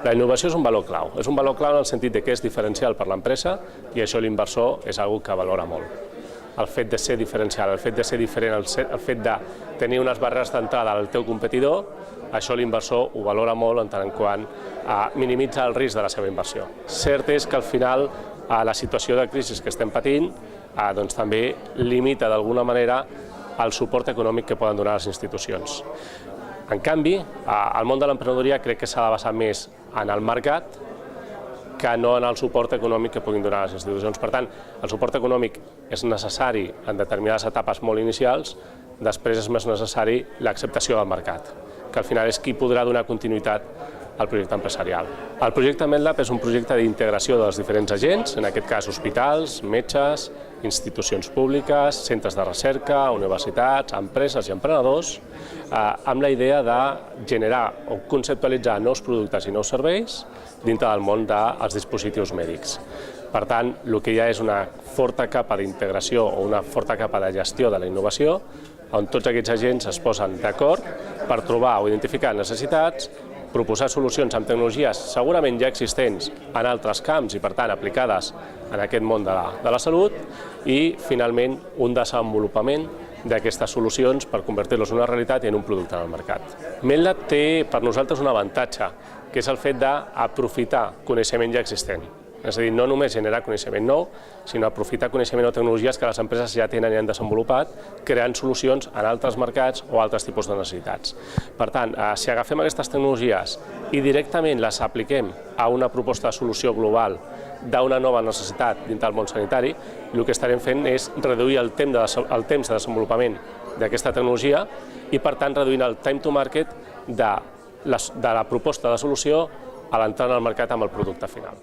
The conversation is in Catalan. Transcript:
La innovació és un valor clau. És un valor clau en el sentit que és diferencial per l'empresa i això l'inversor és una cosa que valora molt. El fet de ser diferencial, el fet de ser diferent, el fet de tenir unes barreres d'entrada al teu competidor, això l'inversor ho valora molt en tant en quant minimitza el risc de la seva inversió. Cert és que al final la situació de crisi que estem patint també limita d'alguna manera el suport econòmic que poden donar les institucions. En canvi, el món de l'emprenedoria crec que s'ha de basar més en el mercat que no en el suport econòmic que puguin donar les institucions. Per tant, el suport econòmic és necessari en determinades etapes molt inicials, després és més necessari l'acceptació del mercat, que al final és qui podrà donar continuïtat al projecte empresarial. El projecte MedLab és un projecte d'integració dels diferents agents, en aquest cas hospitals, metges, institucions públiques, centres de recerca, universitats, empreses i emprenedors, amb la idea de generar o conceptualitzar nous productes i nous serveis dintre del món dels dispositius mèdics. Per tant, el que hi ha és una forta capa d'integració o una forta capa de gestió de la innovació, on tots aquests agents es posen d'acord per trobar o identificar necessitats, proposar solucions amb tecnologies segurament ja existents en altres camps i, per tant, aplicades en aquest món de la salut i, finalment, un desenvolupament d'aquestes solucions per convertir-los en una realitat i en un producte en el mercat. MedLab té per nosaltres un avantatge, que és el fet d'aprofitar coneixement ja existent. És a dir, no només generar coneixement nou, sinó aprofitar coneixement o tecnologies que les empreses ja tenen i han desenvolupat, creant solucions en altres mercats o altres tipus de necessitats. Per tant, si agafem aquestes tecnologies i directament les apliquem a una proposta de solució global d'una nova necessitat dintre del món sanitari, el que estarem fent és reduir el temps de desenvolupament d'aquesta tecnologia i, per tant, reduint el time to market de la proposta de solució a l'entrada al mercat amb el producte final.